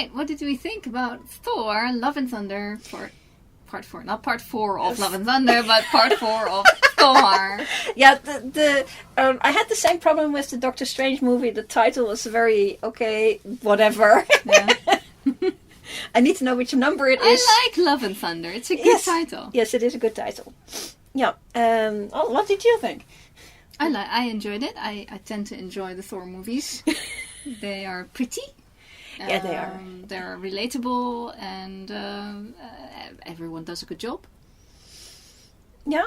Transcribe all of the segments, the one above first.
right, what did we think about Thor Love and Thunder for part 4? Not part 4 of Love and Thunder, but part 4 of Thor. Yeah, I had the same problem with the Doctor Strange movie. The title was very, okay, whatever. Yeah. I need to know which number it is. I like Love and Thunder. It's a good title. Yes, it is a good title. Yeah. What did you think? I enjoyed it. I tend to enjoy the Thor movies. They are pretty. Yeah, they are. They're relatable, and everyone does a good job. Yeah.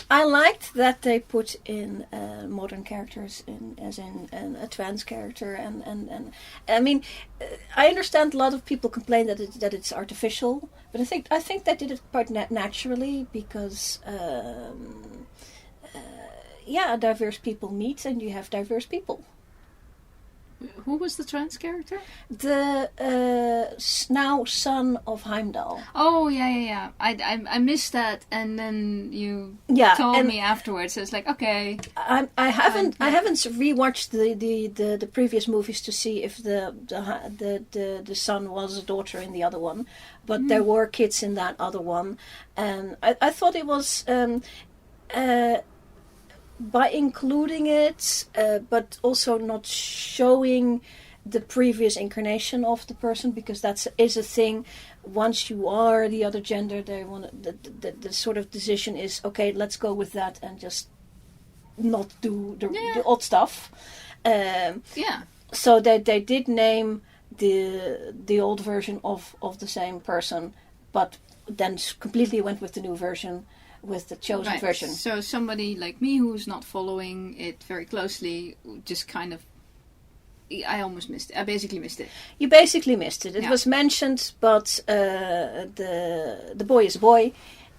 I liked that they put in modern characters, as in a trans character, and I mean, I understand a lot of people complain that it's artificial, but I think they did it quite naturally because. Diverse people meet, and you have diverse people. Who was the trans character? The now son of Heimdall. Oh yeah. I missed that, and then you told me afterwards. So it's like, okay. I haven't rewatched the previous movies to see if the son was a daughter in the other one, but there were kids in that other one, and I thought it was. By including it, but also not showing the previous incarnation of the person, because that is a thing. Once you are the other gender, they want the sort of decision is, okay, let's go with that and just not do the odd stuff. So they did name the old version of the same person, but then completely went with the new version. With the chosen version. So somebody like me who's not following it very closely just kind of... I almost missed it. I basically missed it. You basically missed it. It was mentioned, but the boy is a boy,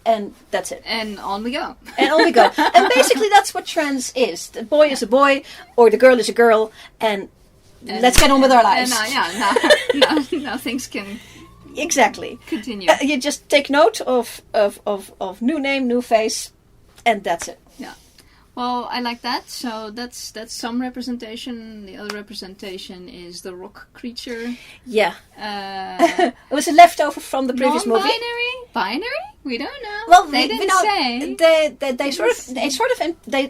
and that's it. And on we go. And basically that's what trans is. The boy is a boy, or the girl is a girl, and let's get on with our lives. Now things can... Exactly. Continue. You just take note of new name, new face, and that's it. Yeah. Well, I like that. So that's some representation. The other representation is the rock creature. Yeah. It was a leftover from the previous movie. Non-binary? Binary? We don't know. Well, they didn't say.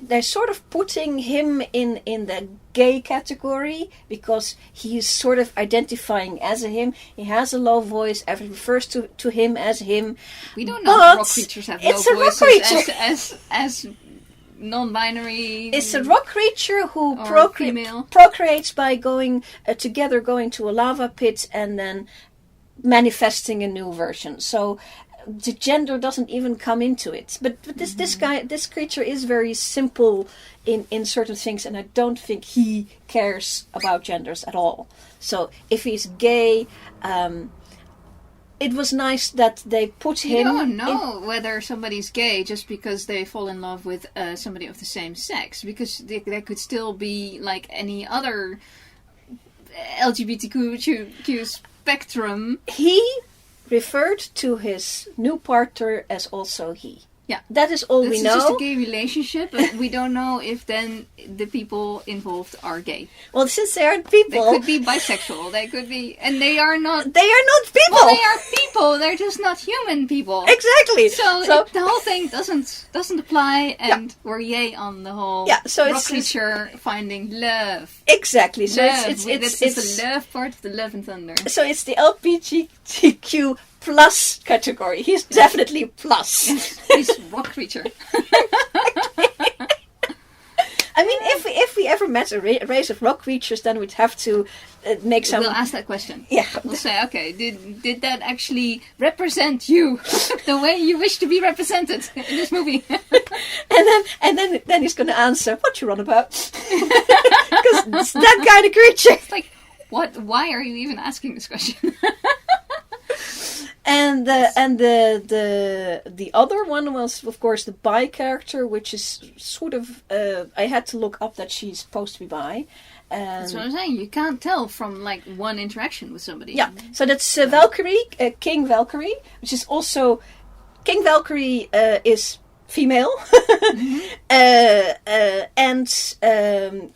They're sort of putting him in the gay category because he's sort of identifying as a him. He has a low voice. Everyone refers to him as him. We don't know if rock creatures have low voices as non-binary. It's a rock creature who female. procreates by going together, going to a lava pit, and then manifesting a new version. So the gender doesn't even come into it. But this creature is very simple in certain things, and I don't think he cares about genders at all. So if he's gay, it was nice that they put him... You don't know whether somebody's gay just because they fall in love with somebody of the same sex. Because they could still be like any other LGBTQ spectrum. He referred to his new partner as also he. Yeah. That is all we know. It's just a gay relationship, but we don't know if then the people involved are gay. Well, since they aren't people... They could be bisexual, they could be... And they are not... They are not people! Well, they are people, they're just not human people. Exactly! So the whole thing doesn't apply, and we're yay on the whole rock creature finding love. Exactly. So love. It's the love part of the Love and Thunder. So it's the LGBTQ plus category. He's definitely plus. Yes, he's rock creature. I mean, if we ever met a race of rock creatures, then we'd have to make some... We'll ask that question. Yeah. We'll say, okay, did that actually represent you the way you wish to be represented in this movie? and then he's going to answer, what you on about? Because it's that kind of creature. It's like, what? Why are you even asking this question? And the other one was, of course, the bi character, which is sort of... I had to look up that she's supposed to be bi. That's what I'm saying. You can't tell from like one interaction with somebody. Yeah. So that's Valkyrie, King Valkyrie, which is also... King Valkyrie is female, and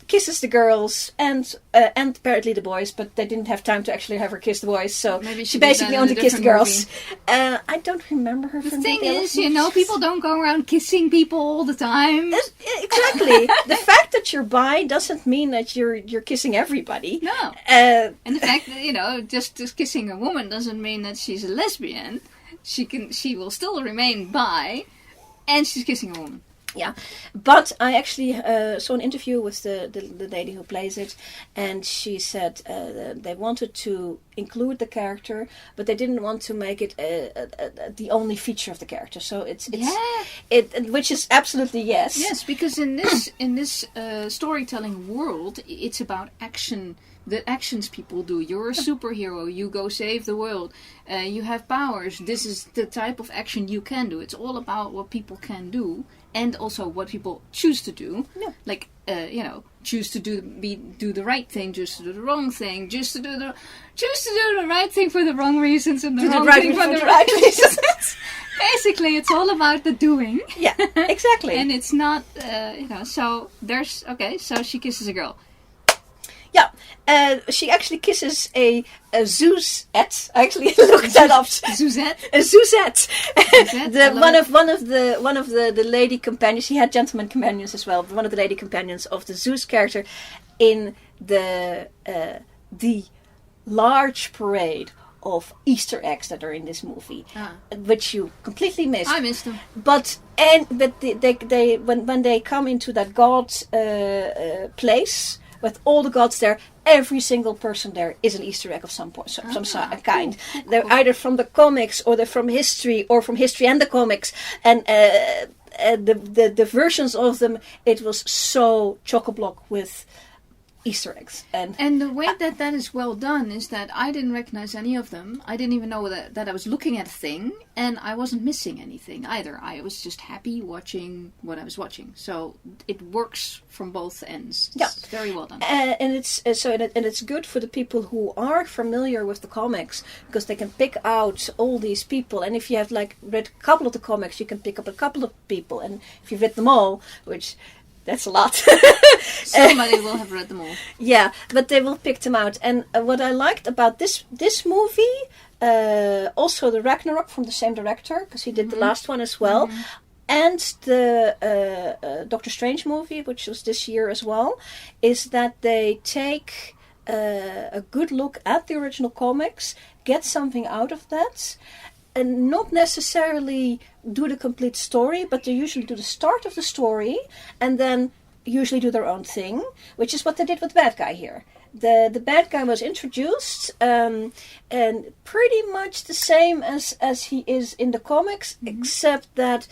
kisses the girls and apparently the boys, but they didn't have time to actually have her kiss the boys, so Maybe she basically only kissed the girls. I don't remember her. The thing is, people don't go around kissing people all the time. Exactly. The fact that you're bi doesn't mean that you're kissing everybody. No. And the fact that just kissing a woman doesn't mean that she's a lesbian. She will still remain bi. And she's kissing a woman. Yeah, but I actually saw an interview with the lady who plays it, and she said they wanted to include the character, but they didn't want to make it the only feature of the character. So it's which is absolutely yes. Yes, because in this storytelling world, it's about action. The actions people do. You're a superhero. You go save the world. You have powers. This is the type of action you can do. It's all about what people can do, and also what people choose to do. Yeah. Like choose to do the right thing, choose to do the wrong thing, choose to do the right thing for the wrong reasons, and the wrong thing for the right reasons. Basically, it's all about the doing. Yeah, exactly. And it's not So there's So she kisses a girl. Yeah, she actually kisses a Zeus-ette. I actually looked that up. Zeus-ette? A Zeus-ette. One of the lady companions. She had gentleman companions as well. But one of the lady companions of the Zeus character in the large parade of Easter eggs that are in this movie, which you completely missed. I missed them. But they when they come into that god place. With all the gods there, every single person there is an Easter egg of some kind. Cool. They're either from the comics, or they're from history, or from history and the comics. And the versions of them, it was so chock-a-block with Easter eggs. And the way that is well done is that I didn't recognize any of them. I didn't even know that I was looking at a thing, and I wasn't missing anything either. I was just happy watching what I was watching. So it works from both ends. It's very well done. And it's good for the people who are familiar with the comics, because they can pick out all these people. And if you have read a couple of the comics, you can pick up a couple of people. And if you've read them all, which that's a lot. Somebody will have read them all. Yeah, but they will pick them out. And what I liked about this movie, also the Ragnarok from the same director, because he did the last one as well, and the Doctor Strange movie, which was this year as well, is that they take a good look at the original comics, get something out of that, and not necessarily do the complete story, but they usually do the start of the story and then usually do their own thing, which is what they did with the bad guy here. The bad guy was introduced and pretty much the same as he is in the comics, except that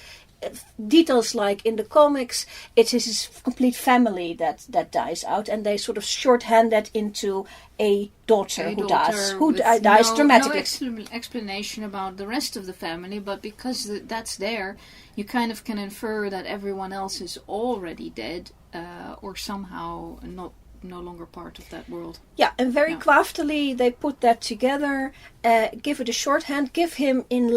details like in the comics, it is his complete family that dies out, and they sort of shorthand that into a daughter who dies dramatically. No explanation about the rest of the family, but because that's there, you kind of can infer that everyone else is already dead, or somehow no longer part of that world. Yeah, and very craftily they put that together, give it a shorthand, give him in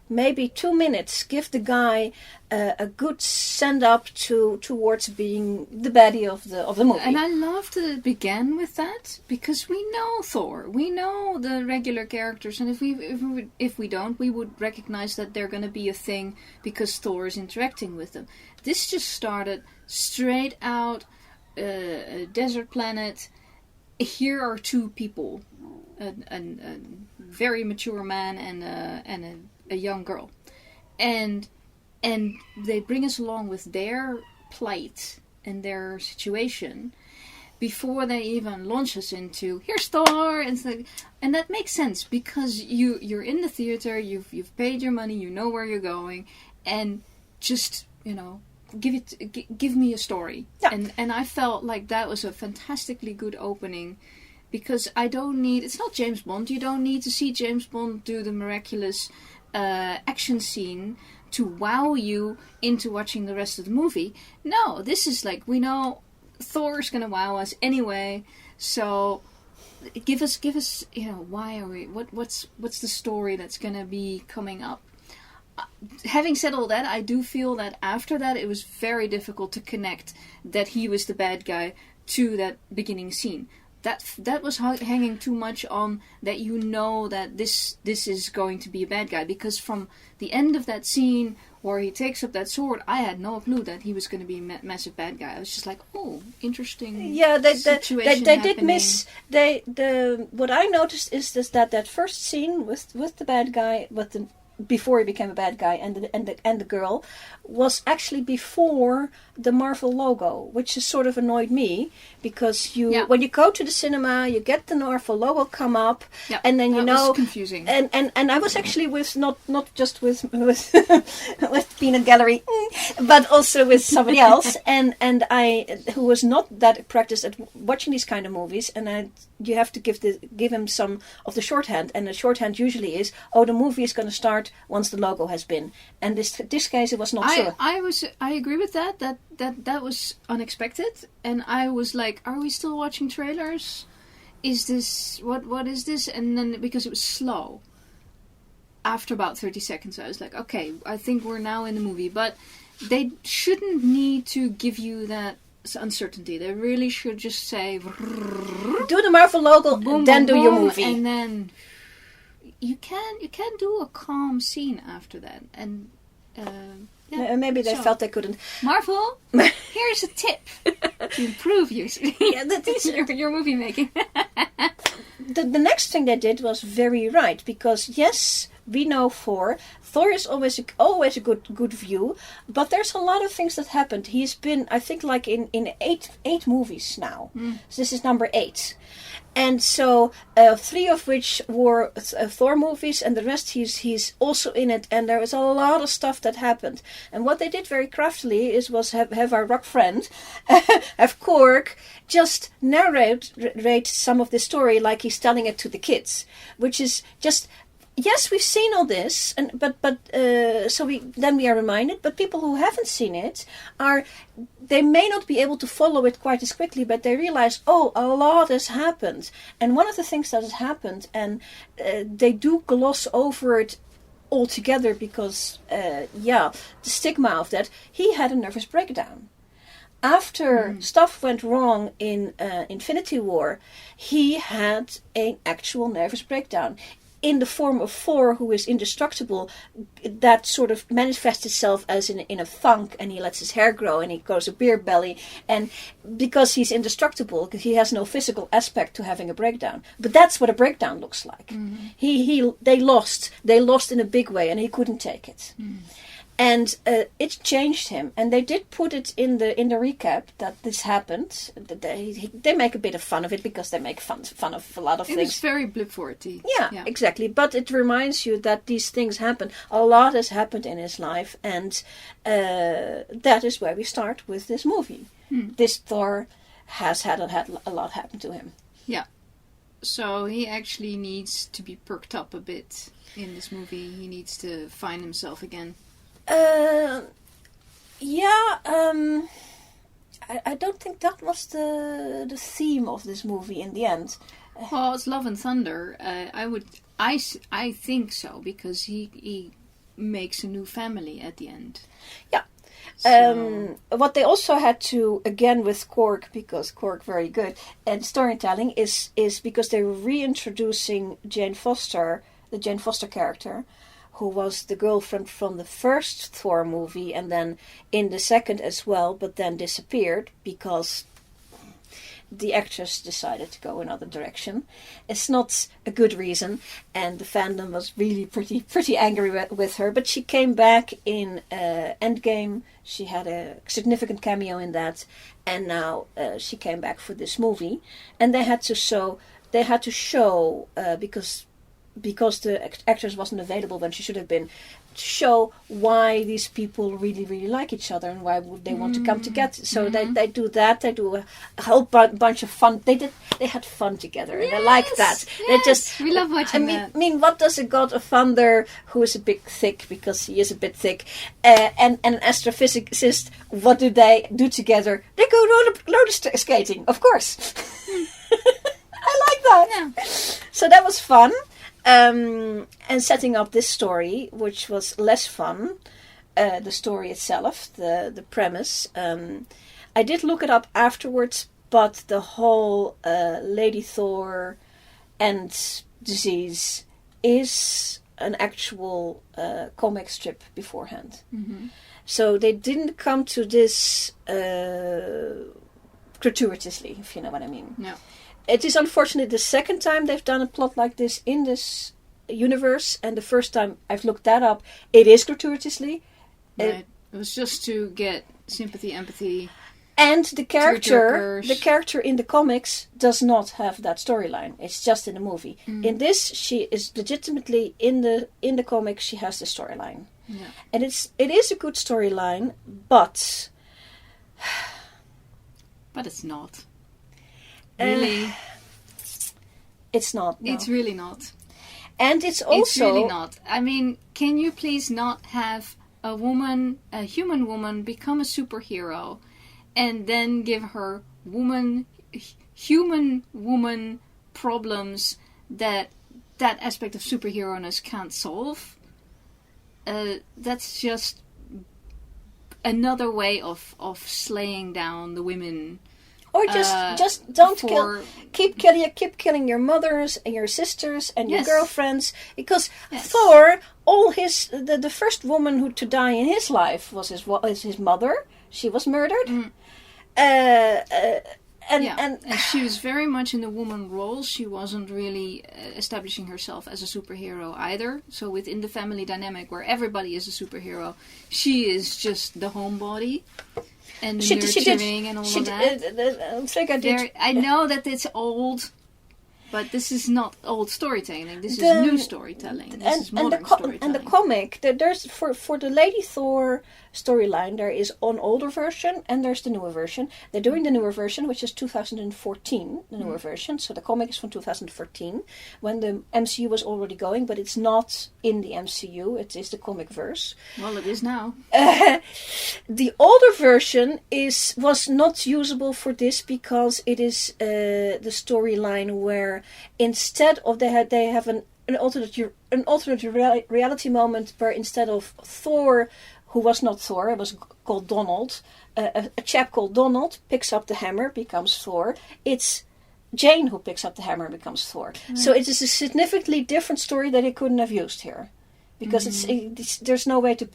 maybe 2 minutes, give the guy a good send up towards being the baddie of the movie. And I love to begin with that, because we know Thor, we know the regular characters, and if we don't, we would recognize that they're going to be a thing because Thor is interacting with them. This just started straight out a desert planet. Here are two people, a very mature man and a young girl, and they bring us along with their plight and their situation before they even launch us into here's Thor, and that makes sense because you're in the theater, you've paid your money, you know where you're going, and just give me a story. And I felt like that was a fantastically good opening. Because it's not James Bond. You don't need to see James Bond do the miraculous action scene to wow you into watching the rest of the movie. No, this is we know Thor's gonna wow us anyway. So give us, why are we? What's the story that's gonna be coming up? having said all that, I do feel that after that it was very difficult to connect that he was the bad guy to that beginning scene. That was hanging too much on that you know that this is going to be a bad guy, because from the end of that scene where he takes up that sword, I had no clue that he was going to be a massive bad guy. I was just like, oh, interesting. Yeah, they did miss. What I noticed is that first scene with the bad guy, before he became a bad guy, and the girl, was actually before the Marvel logo, which has sort of annoyed me, because when you go to the cinema, you get the Marvel logo come up, and then that was confusing. And I was actually with not just with with Peanut Gallery, but also with somebody else, and I who was not that practiced at watching these kind of movies, and you have to give him some of the shorthand, and the shorthand usually is, the movie is going to start once the logo has been, and this case it was not so. I agree with that was unexpected, and I was like, are we still watching trailers? Is this what is this? And then because it was slow, after about 30 seconds I was like, okay, I think we're now in the movie. But they shouldn't need to give you that uncertainty. They really should just say, do the Marvel logo, boom, then boom, do your boom, movie, and then you can do a calm scene after that. And maybe they felt they couldn't. Marvel, here's a tip to improve your movie making. The next thing they did was very right, because yes, we know Thor is always a good view, but there's a lot of things that happened. He's been, I think, like in eight movies now. So this is number 8. And so 3 of which were Thor movies, and the rest he's also in it. And there was a lot of stuff that happened. And what they did very craftily was have our rock friend, have Korg, just narrate some of the story like he's telling it to the kids, which is just. Yes, we've seen all this, but we are reminded. But people who haven't seen it they may not be able to follow it quite as quickly, but they realize, a lot has happened. And one of the things that has happened, and they do gloss over it altogether because, the stigma of that, he had a nervous breakdown. After stuff went wrong in Infinity War, he had an actual nervous breakdown. In the form of Thor, who is indestructible, that sort of manifests itself as in a thunk, and he lets his hair grow, and he grows a beer belly, and because he's indestructible, because he has no physical aspect to having a breakdown. But that's what a breakdown looks like. Mm-hmm. They lost in a big way, and he couldn't take it. Mm. And it changed him, and they did put it in the recap that this happened. They make a bit of fun of it because they make fun of a lot of things. It's very blip-forty. Yeah, exactly. But it reminds you that these things happen. A lot has happened in his life, and that is where we start with this movie. This Thor has had a lot happen to him. Yeah. So he actually needs to be perked up a bit in this movie. He needs to find himself again. I don't think that was the theme of this movie in the end. Well, it's Love and Thunder. I think so, because he makes a new family at the end. Yeah. So. What they also had to, again with Korg, because Korg very good, and storytelling is because they were reintroducing Jane Foster, the Jane Foster character, who was the girlfriend from the first Thor movie and then in the second as well, but then disappeared because the actress decided to go another direction. It's not a good reason, and the fandom was really pretty angry with her, but she came back in Endgame. She had a significant cameo in that, and now she came back for this movie, and they had to show because the actress wasn't available when she should have been, to show why these people really, really like each other and why would they want to come together. So they do that. They do a whole bunch of fun. They had fun together, and I like that. Yes, we love watching that. I mean, what does a god of thunder, who is a bit thick, because he is a bit thick, and an astrophysicist, what do they do together? They go roller skating, of course. I like that. Yeah. So that was fun. And setting up this story, which was less fun, the story itself, the premise. I did look it up afterwards, but the whole Lady Thor and disease is an actual comic strip beforehand. Mm-hmm. So they didn't come to this gratuitously, if you know what I mean. No. It is unfortunately the second time they've done a plot like this in this universe, and the first time I've looked that up, it is gratuitously. Right. It was just to get sympathy, empathy. And the character tearjerkers. in the comics does not have that storyline. It's just in the movie. Mm. In this, she is legitimately in the comics. She has the storyline, and it is a good storyline, but it's not. Really, it's not. No. It's really not. And it's also It's really not. I mean, can you please not have a human woman, become a superhero, and then give her human woman problems that aspect of superhero-ness can't solve? That's just another way of slaying down the women. Or just don't keep killing your mothers and your sisters and your girlfriends, because Thor, the first woman to die in his life was his mother. She was murdered. And she was very much in the woman role. She wasn't really establishing herself as a superhero either. So within the family dynamic where everybody is a superhero, she is just the homebody. And the nurturing and all of that. I know that it's old, but this is not old storytelling. This is new storytelling. This is modern storytelling. And the comic, there's for the Lady Thor storyline, there is an older version and there's the newer version. They're doing the newer version, which is 2014, the newer version. So the comic is from 2014, when the MCU was already going, but it's not in the MCU. It is the comic verse. Well, it is now. The older version was not usable for this because it is the storyline where instead of they have an alternate reality moment where instead of Thor, who was not Thor, it was called Donald, a chap called Donald picks up the hammer, becomes Thor. It's Jane who picks up the hammer and becomes Thor. Mm. So it is a significantly different story that they couldn't have used here, because there's no way to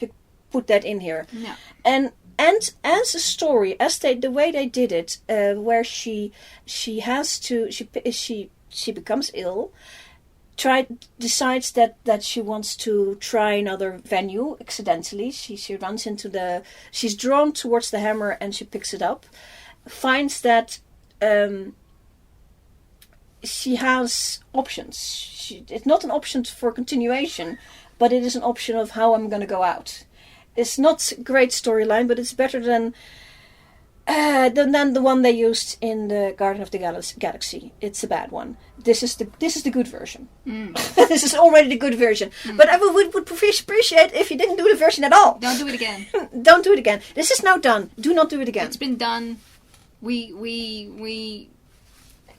put that in here. Yeah. And as a story, the way they did it, where she becomes ill, decides that she wants to try another venue accidentally. She runs into she's drawn towards the hammer and she picks it up, finds that she has options. It's not an option for continuation, but it is an option of how I'm going to go out. It's not a great storyline, but it's better than the one they used in the Garden of the Galaxy. It's a bad one. This is the good version. Mm. This is already the good version. Mm. But I would appreciate if you didn't do the version at all. Don't do it again. Don't do it again. This is now done. Do not do it again. It's been done. We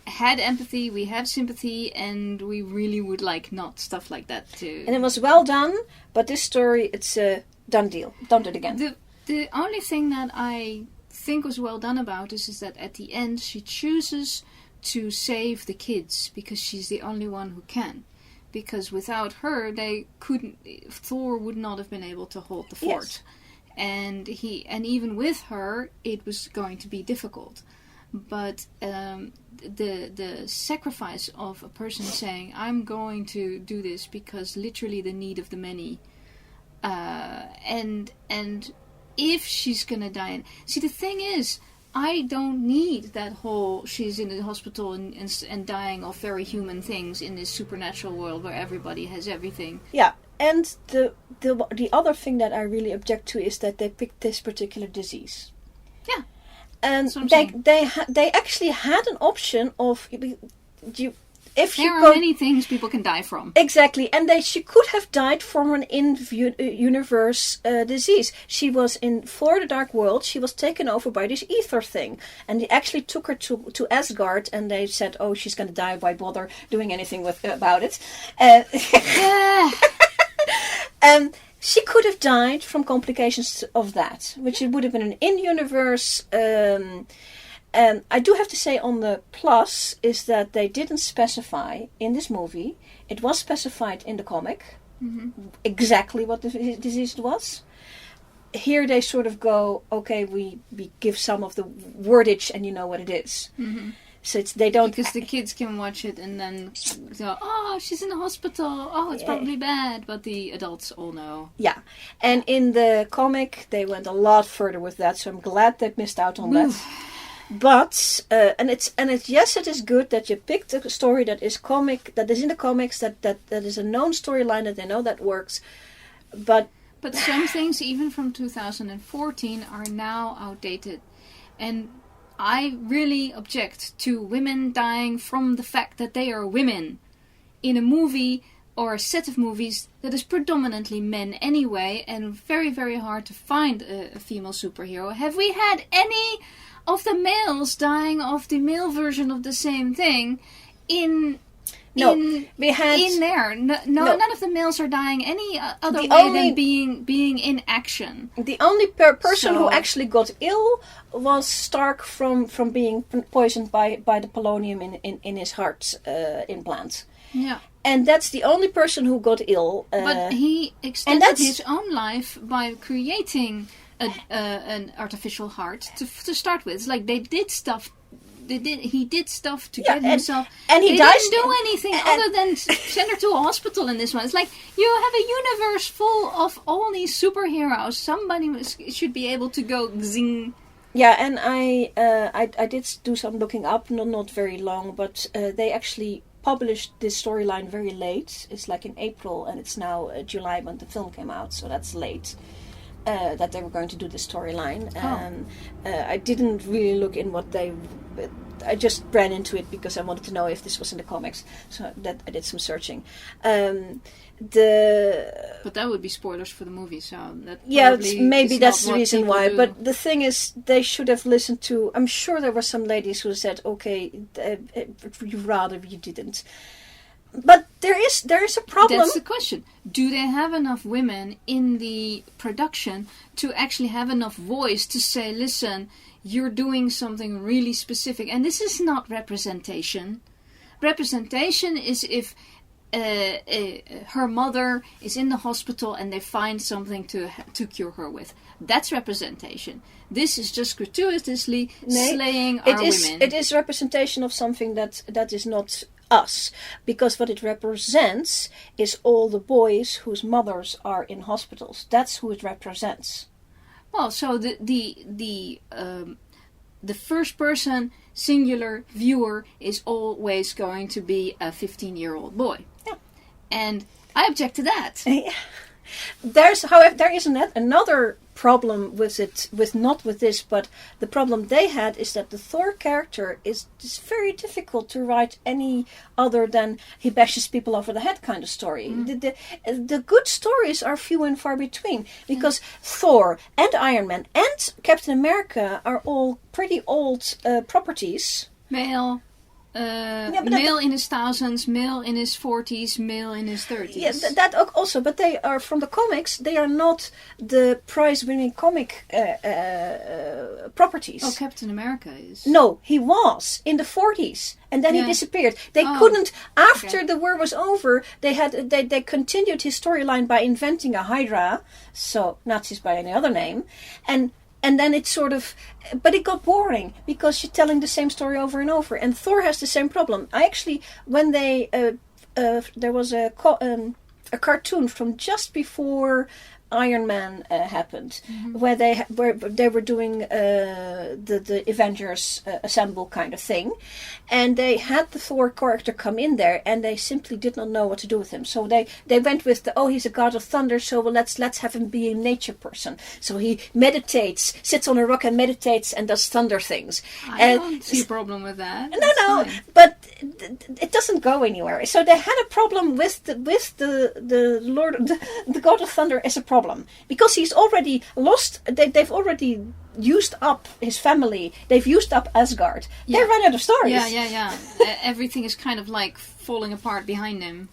had empathy, we had sympathy, and we really would like not stuff like that to... And it was well done, but this story, it's a done deal. Don't do it again. The only thing that I think was well done about this is that at the end she chooses to save the kids because she's the only one who can. Because without her, Thor would not have been able to hold the fort. Yes. And even with her, it was going to be difficult. But the sacrifice of a person saying, I'm going to do this because literally the need of the many, and if she's gonna die, see, the thing is, I don't need that whole she's in the hospital and dying of very human things in this supernatural world where everybody has everything. Yeah, and the other thing that I really object to is that they picked this particular disease. Yeah. And they actually had an option of if there you are go, many things people can die from. Exactly, and she could have died from an in-universe disease. She was in Thor: The Dark World. She was taken over by this ether thing, and they actually took her to Asgard, and they said, "Oh, she's going to die. Why bother doing anything about it?" Yeah. She could have died from complications of that, which it would have been an in-universe. I do have to say on the plus is that they didn't specify in this movie. It was specified in the comic exactly what the disease was. Here they sort of go, okay, we give some of the wordage and you know what it is. Mm-hmm. So they don't... Because the kids can watch it and then go, oh, she's in the hospital. Oh, it's probably bad. But the adults all know. Yeah. And in the comic, they went a lot further with that. So I'm glad they missed out on that. But, yes, it is good that you picked a story that is in the comics, that is a known storyline, that they know that works. But some things, even from 2014, are now outdated. And I really object to women dying from the fact that they are women in a movie or a set of movies that is predominantly men anyway, and very, very hard to find a female superhero. Have we had any of the males dying of the male version of the same thing in there? No, none of the males are dying any other way than being in action. The only person who actually got ill was Stark from being poisoned by the polonium in his heart implant. Yeah. And that's the only person who got ill. But he extended his own life by creating an artificial heart to start with. It's like they did stuff. He did stuff to get himself. And he didn't do anything other than send her to a hospital in this one. It's like you have a universe full of all these superheroes. Somebody should be able to go zing. Yeah, and I did do some looking up, not very long, but they actually published this storyline very late. It's like in April, and it's now July when the film came out, so that's late. That they were going to do this storyline. I didn't really look in what they... I just ran into it because I wanted to know if this was in the comics. So that I did some searching. But that would be spoilers for the movie, so that maybe that's the reason why. But the thing is, they should have listened to... I'm sure there were some ladies who said, okay, rather you didn't. But there is a problem. That's the question. Do they have enough women in the production to actually have enough voice to say, listen, you're doing something really specific. And this is not representation. Representation is if her mother is in the hospital and they find something to cure her with. That's representation. This is just gratuitously slaying our women. It is representation of something that is not us, because what it represents is all the boys whose mothers are in hospitals. That's who it represents. Well, so the first person singular viewer is always going to be a 15-year-old boy. Yeah. And I object to that. However, there is another problem with it, not with this, but the problem they had is that the Thor character is very difficult to write any other than he bashes people over the head kind of story. The good stories are few and far between, because Thor and Iron Man and Captain America are all pretty old properties. Male in his thousands, male in his 40s, male in his 30s. Yeah, that also, but they are from the comics. They are not the prize-winning comic properties. Oh, Captain America is. No, he was in the 40s, and then he disappeared. They couldn't. After the war was over, they continued his storyline by inventing a Hydra, so Nazis by any other name, and then it sort of... But it got boring, because you're telling the same story over and over. And Thor has the same problem. I actually, when they... there was a cartoon from just before Iron Man happened, where they were doing the Avengers Assemble kind of thing, and they had the Thor character come in there, and they simply did not know what to do with him. So they went with he's a god of thunder, so let's have him be a nature person. So he meditates, sits on a rock and meditates and does thunder things. I don't see a problem with that. No, but it doesn't go anywhere. So they had a problem with the Lord, the God of Thunder is a problem because he's already lost. They've already used up his family. They've used up Asgard. They ran out of stories. Yeah. Everything is kind of like falling apart behind him.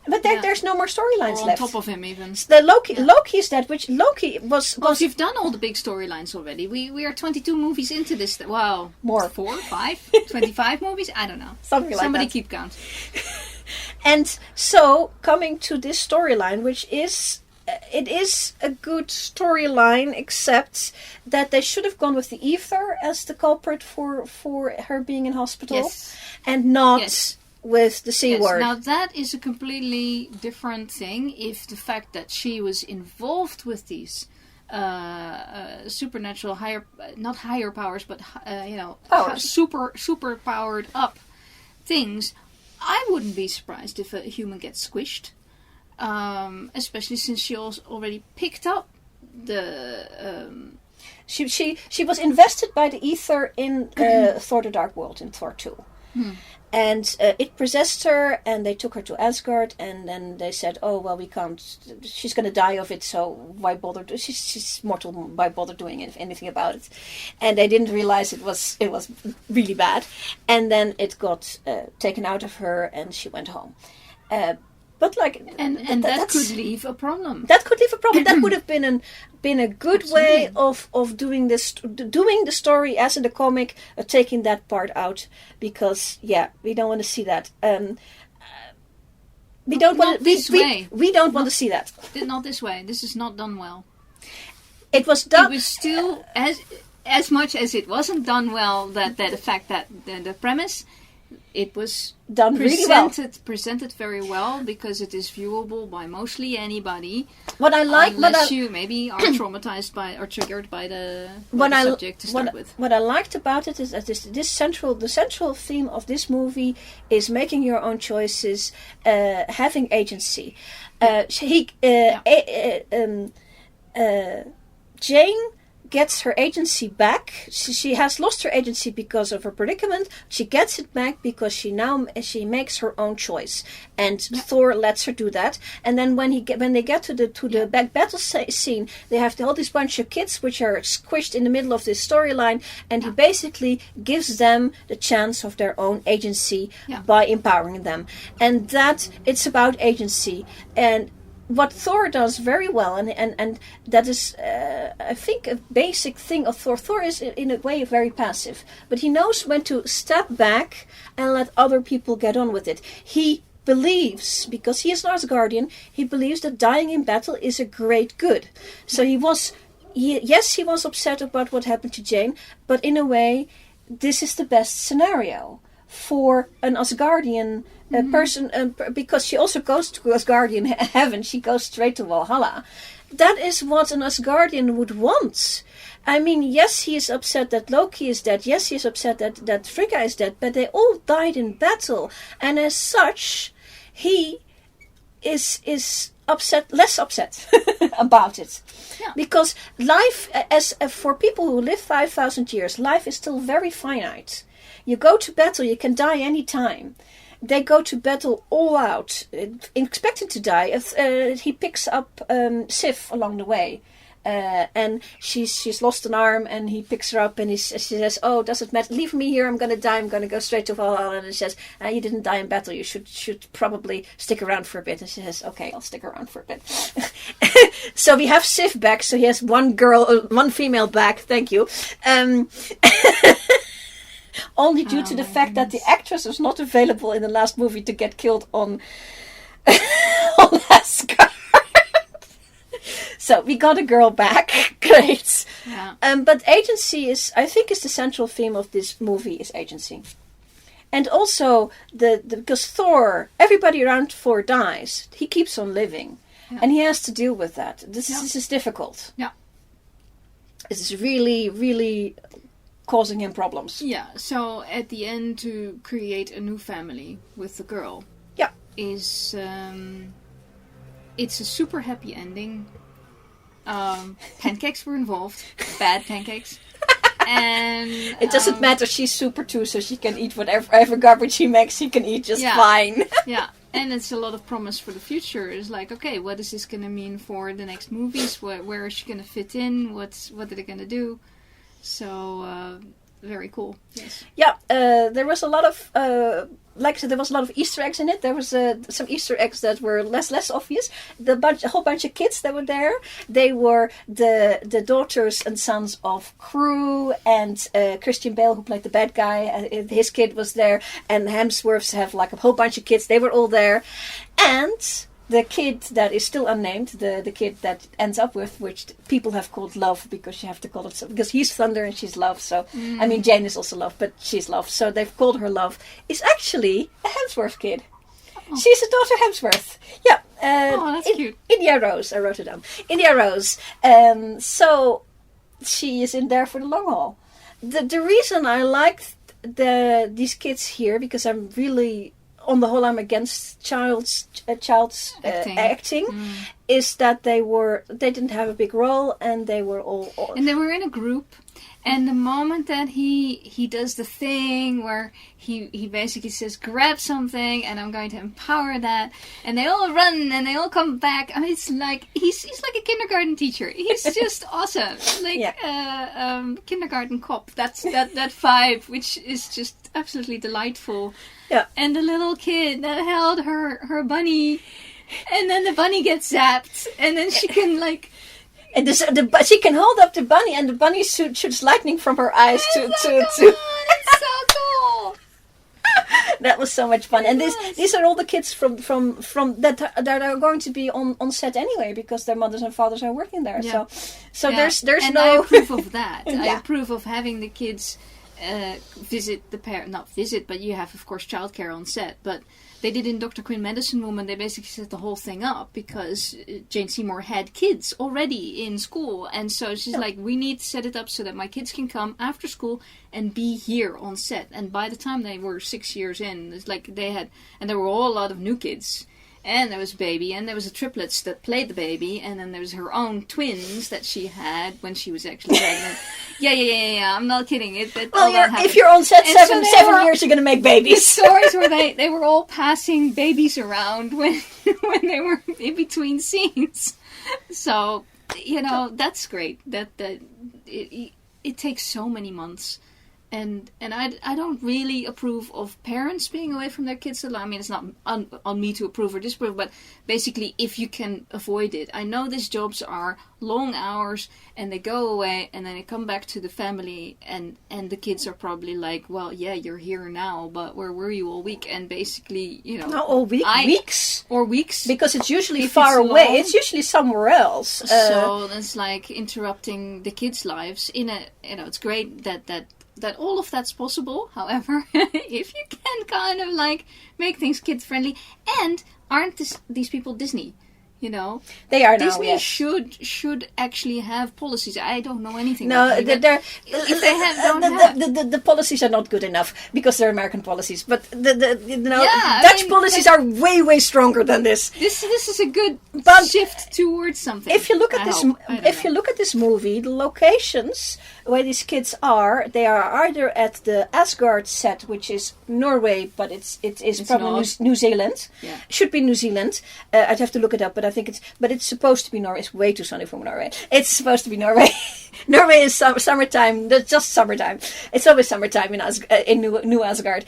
But there's no more storylines left. On top of him, even. The Loki is that, which Loki was... Well, you've done all the big storylines already. We are 22 movies into this. Wow. More. 4, 5, 25 movies? I don't know. Somebody like that. Keep count. And so, coming to this storyline, which is... It is a good storyline, except that they should have gone with the ether as the culprit for her being in hospital. Yes. And not... with the C word. Now that is a completely different thing. If the fact that she was involved with these supernatural not higher powers, but powers. super powered up things, I wouldn't be surprised if a human gets squished. Especially since she already picked up the. She was invested by the ether in Thor: The Dark World in Thor 2. And it possessed her, and they took her to Asgard, and then they said, "Oh well, we can't. She's going to die of it, so why bother? She's mortal. Why bother doing anything about it?" And they didn't realize it was really bad, and then it got taken out of her, and she went home. But and that could leave a problem. That could leave a problem. That would have been a good way of doing the story as in the comic, taking that part out, because we don't want to see that. We don't want to see that. Not this way. This is not done well. It was done. It was still as much as it wasn't done well. That the fact that the premise. It was done really well. Presented very well because it is viewable by mostly anybody. What I like, unless you maybe are traumatized by or triggered by the subject to start with. What I liked about it is that the central theme of this movie is making your own choices, having agency. Jane gets her agency back. She has lost her agency because of her predicament. She gets it back because she makes her own choice, and Thor lets her do that. And then when they get to the back battle scene, they have all this bunch of kids which are squished in the middle of this storyline, and he basically gives them the chance of their own agency by empowering them, and that it's about agency. And what Thor does very well, and that is, I think, a basic thing of Thor. Thor is, in a way, very passive. But he knows when to step back and let other people get on with it. He believes, because he is an Asgardian, he believes that dying in battle is a great good. So he was upset about what happened to Jane, but in a way, this is the best scenario for an Asgardian person, because she also goes to Asgardian heaven. She goes straight to Valhalla. That is what an Asgardian would want. I mean, yes, he is upset that Loki is dead. Yes, he is upset that Frigga is dead. But they all died in battle, and as such, he is less upset about it. Yeah. Because life, as for people who live 5,000 years, life is still very finite. You go to battle, you can die any time. They go to battle all out, expecting to die. He picks up Sif along the way, and she's lost an arm, and he picks her up, and she says, "Oh, does it matter? Leave me here. I'm going to die. I'm going to go straight to Valhalla." And he says, "You didn't die in battle. You should probably stick around for a bit." And she says, "Okay, I'll stick around for a bit." So we have Sif back. So he has one female back. Thank you. Only due to the fact that the actress was not available in the last movie to get killed on Asgard. So we got a girl back. Great. Yeah. But agency is the central theme of this movie is agency. And also because Thor, everybody around Thor dies. He keeps on living. Yeah. And he has to deal with that. This is difficult. Yeah. This is really, really causing him problems. Yeah, so at the end, to create a new family with the girl is it's a super happy ending. Pancakes were involved, bad pancakes, And it doesn't matter. She's super too, so she can eat whatever garbage she makes. She can eat just fine. Yeah, and it's a lot of promise for the future. It's like, okay, what is this going to mean for the next movies? Where is she going to fit in? What are they going to do? So very cool. Yes. Yeah, there was a lot of. Like I said, there was a lot of Easter eggs in it. There was some Easter eggs that were less obvious. A whole bunch of kids that were there. They were the daughters and sons of CROWE and Christian Bale, who played the bad guy. His kid was there, and HEMSWORTHs have like a whole bunch of kids. They were all there, and the kid that is still unnamed, the kid that ends up with, which people have called Love, because you have to call it so, because he's Thunder and she's Love. So I mean, Jane is also Love, but she's Love. So they've called her Love. Is actually a Hemsworth kid. Oh. She's a daughter Hemsworth. Yeah. That's cute. India Rose. I wrote it down. India Rose. So she is in there for the long haul. The reason I like these kids here, because I'm really, on the whole, I'm against child's acting, is that they didn't have a big role, and they were all and they were in a group. And the moment that he does the thing where he basically says, grab something and I'm going to empower that, and they all run and they all come back. I mean, it's like he's like a kindergarten teacher. He's just awesome, like kindergarten cop. That's that vibe, which is just absolutely delightful. Yeah. And the little kid that held her bunny, and then the bunny gets zapped, and then she can like. And she can hold up the bunny, and the bunny shoots lightning from her eyes to. It's so cool. That was so much fun, and these are all the kids from that are going to be on set anyway, because their mothers and fathers are working there. Yeah. So there's and no. I approve of that. Yeah. I approve of having the kids visit the parent. Not visit, but you have of course childcare on set, but. They did in Dr. Quinn Medicine Woman, they basically set the whole thing up because Jane Seymour had kids already in school. And so she's like, we need to set it up so that my kids can come after school and be here on set. And by the time they were 6 years in, it's like and there were all a lot of new kids. And there was a baby, and there was a triplets that played the baby, and then there was her own twins that she had when she was actually pregnant. Yeah. I'm not kidding. If you're on set 7 years, you're going to make babies. The stories where they were all passing babies around when they were in between scenes. So that's great. It takes so many months. And I don't really approve of parents being away from their kids a lot. I mean, it's not on me to approve or disapprove, but basically, if you can avoid it. I know these jobs are long hours, and they go away, and then they come back to the family, and the kids are probably like, well, yeah, you're here now, but where were you all week? And basically, Not all week, weeks. Or weeks. Because it's usually far away. It's usually somewhere else. So it's like interrupting the kids' lives it's great that all of that's possible. However, if you can kind of like make things kid friendly, and aren't these people Disney? They are now. Disney yes. should actually have policies. I don't know anything. No, about Disney, if they have, the policies are not good enough because they're American policies. But Dutch policies are way stronger than this. This is a good shift towards something. If you look at this movie, the locations where these kids are, they are either at the Asgard set, which is Norway, but it's probably New Zealand. Yeah. Should be New Zealand. I'd have to look it up, but I think it's supposed to be Norway. It's way too sunny for Norway. It's supposed to be Norway. Norway is summertime. That's just summertime. It's always summertime in New Asgard.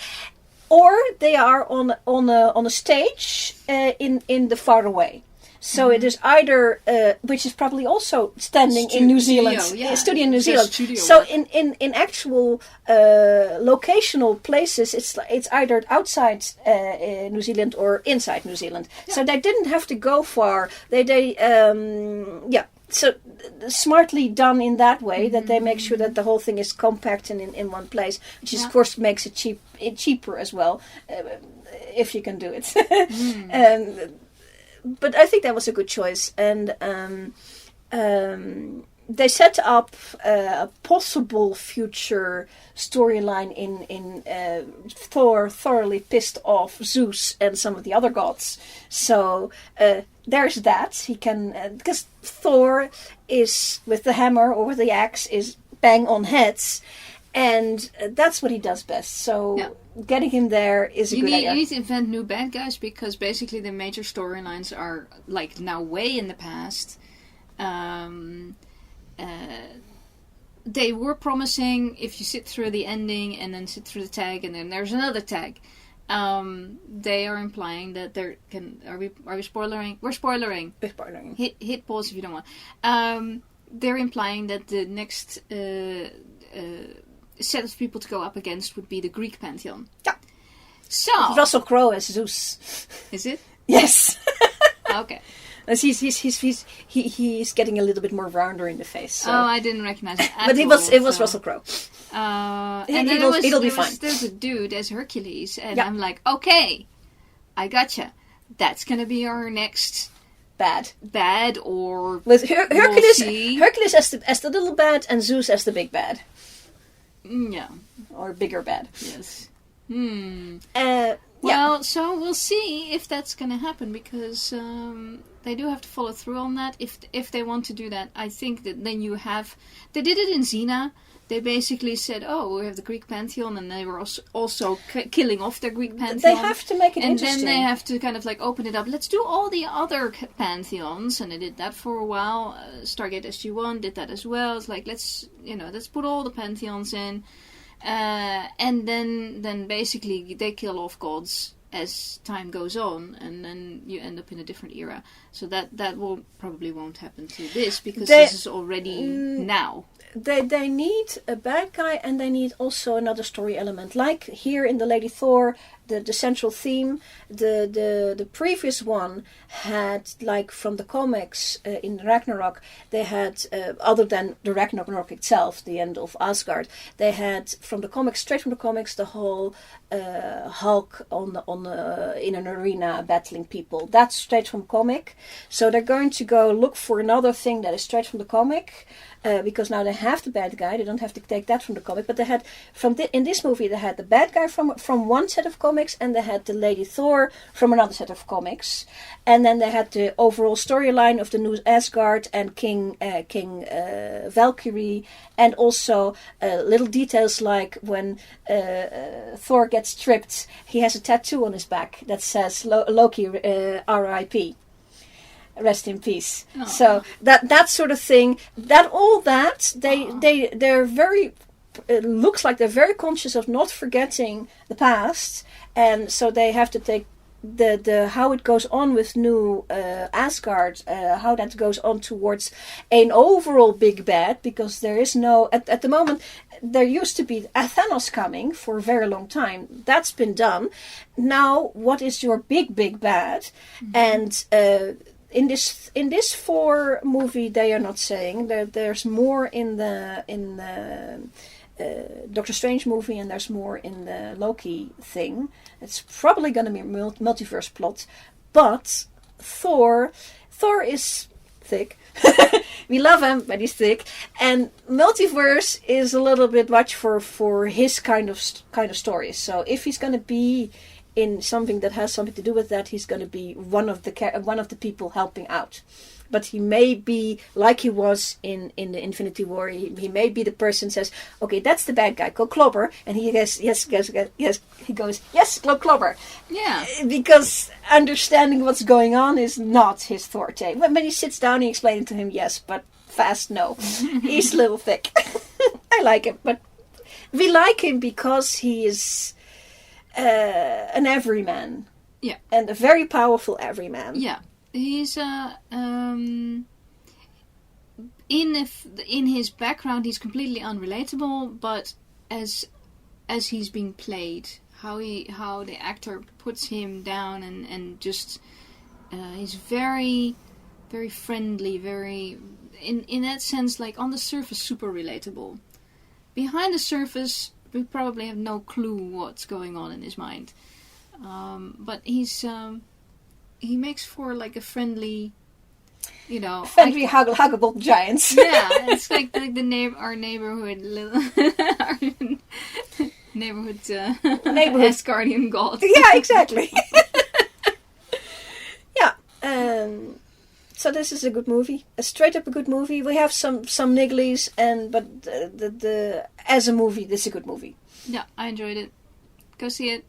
Or they are on a stage in the far away. So it is either, which is probably also standing in New Zealand, studio in New Zealand. So in actual locational places, it's either outside New Zealand or inside New Zealand. Yeah. So they didn't have to go far. So smartly done in that way that they make sure that the whole thing is compact and in one place, which of course makes it cheaper as well, if you can do it. But I think that was a good choice, and they set up a possible future storyline in Thor thoroughly pissed off Zeus and some of the other gods. So there's that. He can because Thor is with the hammer or with the axe is bang on heads. And that's what he does best. So getting him there is a good idea. You need to invent new bad guys because basically the major storylines are like now way in the past. They were promising if you sit through the ending and then sit through the tag and then there's another tag. They are implying that there can. Are we spoilering? We're spoilering. We're spoilering. Hit pause if you don't want. They're implying that the next set of people to go up against would be the Greek Pantheon. Yeah. So Russell Crowe as Zeus. Is it? Yes. Okay. As he's getting a little bit more rounder in the face. So. Oh, I didn't recognize it. But it was Russell Crowe. And then it'll be fine. There's a dude as Hercules, and I'm like, okay, I gotcha. That's gonna be our next bad, or with Hercules as the little bad and Zeus as the big bad. Yeah, or bigger bad. Yes. Well, so we'll see if that's gonna happen because they do have to follow through on that. If they want to do that, I think that then you have. They did it in XENA. They basically said, "Oh, we have the Greek Pantheon," and they were also killing off their Greek Pantheon. They have to make it interesting. interesting. And then they have to kind of like open it up. Let's do all the other pantheons, and they did that for a while. Stargate SG-1 did that as well. It's like let's put all the pantheons in, and then basically they kill off gods as time goes on, and then you end up in a different era. So that probably won't happen to this because this is already now. They need a bad guy and they need also another story element. Like here in the Lady Thor, the central theme, the previous one had, like from the comics in Ragnarok, they had, other than the Ragnarok itself, the end of Asgard, they had straight from the comics, the whole Hulk in an arena battling people. That's straight from comic. So they're going to go look for another thing that is straight from the comic. Because now they have the bad guy, they don't have to take that from the comic. But they had in this movie they had the bad guy from one set of comics, and they had the Lady Thor from another set of comics, and then they had the overall storyline of the new Asgard and King Valkyrie, and also little details like when Thor gets stripped, he has a tattoo on his back that says Loki R.I.P. Rest in peace. Oh. So that sort of thing, they're very. It looks like they're very conscious of not forgetting the past, and so they have to take the how it goes on with new Asgard, how that goes on towards an overall big bad, because there is no at the moment. There used to be a Thanos coming for a very long time. That's been done. Now, what is your big bad? Mm-hmm. And in this Thor movie, they are not saying that there's more in the Doctor Strange movie, and there's more in the Loki thing. It's probably going to be a multiverse plot, but Thor is thick. We love him, but he's thick, and multiverse is a little bit much for his kind of stories. So if he's going to be in something that has something to do with that, he's going to be one of the people helping out. But he may be like he was in the Infinity War. He may be the person who says, "Okay, that's the bad guy. Go Clobber," and he goes, "Yes." He goes, "Yes, go Clobber." Yeah. Because understanding what's going on is not his forte. When he sits down, he explains it to him. Yes, but fast, no. He's a little thick. I like him, but we like him because he is an everyman. Yeah. And a very powerful everyman. Yeah. He's in his background he's completely unrelatable, but as he's being played, how the actor puts him down and just he's very, very friendly, very in that sense, like on the surface super relatable. Behind the surface we probably have no clue what's going on in his mind. But he makes for like a friendly, friendly huggable giants. Yeah, it's like our neighborhood neighborhood Asgardian god. Yeah, exactly. Yeah. So this is a good movie, a straight up a good movie. We have some nigglies, but the as a movie, this is a good movie. Yeah, I enjoyed it. Go see it.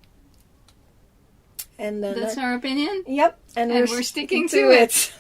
And that's our opinion. Yep, and we're sticking to it.